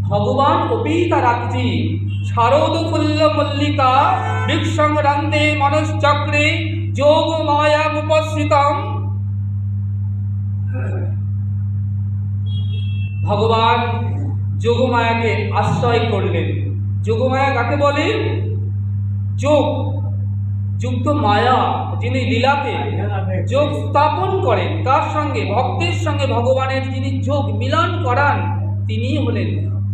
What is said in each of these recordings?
ভগবান অপিতা রাত্রি শারদ ফুল্ল মল্লিকা বৃক্ষংরান্তে মনশ্চক্রে যোগ মায়া উপস্থিতম। ভগবান যোগমায়াকে আশ্রয় করলেন। যোগমায়া কাকে বলে? যোগ যুক্ত মায়া, যিনি লীলাতে যোগ স্থাপন করেন, তার সঙ্গে ভক্তের সঙ্গে ভগবানের যিনি যোগ মিলন করান, তিনি হলেন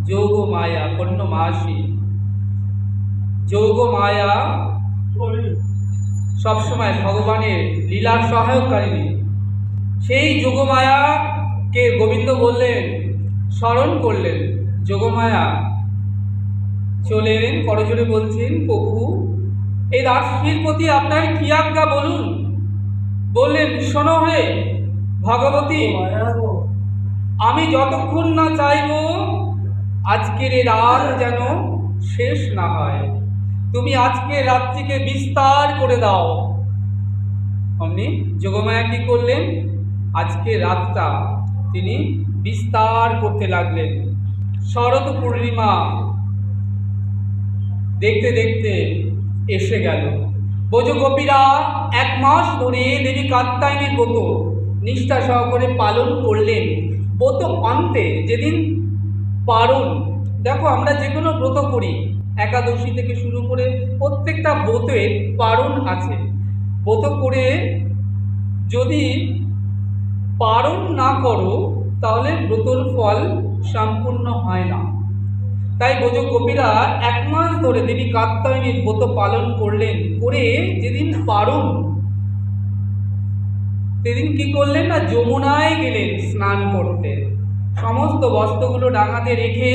যোগ মায়া পূর্ণমাসী। যোগ মায়া সবসময় ভগবানের লীলার সহায়কারিণী। সেই যোগমায়াকে গোবিন্দ বললেন, স্মরণ করলেন। যোগমায়া চলে এলেন, করজোড়ে বলছেন, প্রভু এই রাশির প্রতি আপনার কি আজ্ঞা বলুন। বললেন, শোনো হে ভগবতী, আমি যতক্ষণ না চাইব আজকের এই রাত যেন শেষ না হয়, তুমি আজকের রাত্রিকে বিস্তার করে দাও। অমনি যোগমায়া কি করলেন? আজকে রাতটা তিনি বিস্তার করতে লাগলেন। শরৎ পূর্ণিমা দেখতে দেখতে এসে গেল। ব্রজগোপীরা 1 মাস ধরে দেবী কাত্যায়নীর ব্রত নিষ্ঠা সহকারে পালন করলেন। ব্রত অন্তে যেদিন পারণ, দেখো আমরা যে কোনো ব্রত করি, একাদশী থেকে শুরু করে প্রত্যেকটা ব্রতের পারণ আছে। ব্রত করে যদি পারণ না করো তাহলে ব্রতর ফল সম্পূর্ণ হয় না। তাই ব্রজগোপীরা 1 মাস ধরে দেবী কাত্যায়নীর ব্রত পালন করলেন। করে যেদিন পারণ, সেদিন কি করলেন না, যমুনায় গেলেন স্নান করতে। সমস্ত বস্ত্রগুলো ডাঙাতে রেখে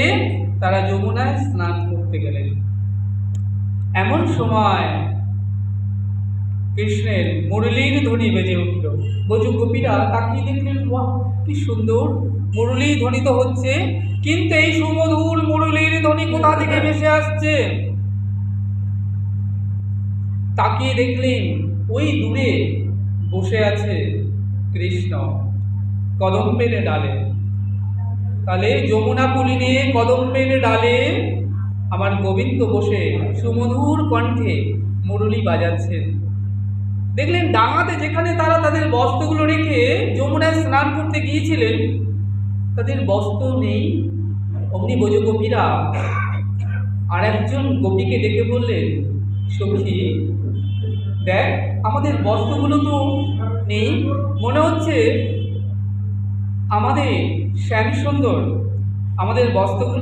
তারা যমুনায় স্নান করতে গেলেন। এমন সময় কৃষ্ণের মুরলীর ধ্বনি বেজে উঠল। ব্রজগোপীরা তাকিয়ে দেখলেন, বাহ কি সুন্দর মুরলী ধ্বনিত হচ্ছে, কিন্তু এই সুমধুর মুরলীর ধ্বনি কোথা থেকে ভেসে আসছে? তাকিয়ে দেখলেন ওই দূরে বসে আছে কৃষ্ণ কদম্বের ডালে। তাহলে যমুনা পুলিনে কদম্বের ডালে আমার গোবিন্দ বসে সুমধুর কণ্ঠে মুরলী বাজাচ্ছেন। দেখলেন ডাঙাতে যেখানে তারা তাদের বস্ত্রগুলো রেখে যমুনায় স্নান করতে গিয়েছিলেন, তাদের বস্ত্র নেই। অমনি ব্রজগোপীরা আর একজন গোপীকে ডেকে বললেন, সখী দেখ, আমাদের বস্ত্রগুলো তো নেই, মনে হচ্ছে আমাদের শ্যাম সুন্দর আমাদের বস্ত্রগুলো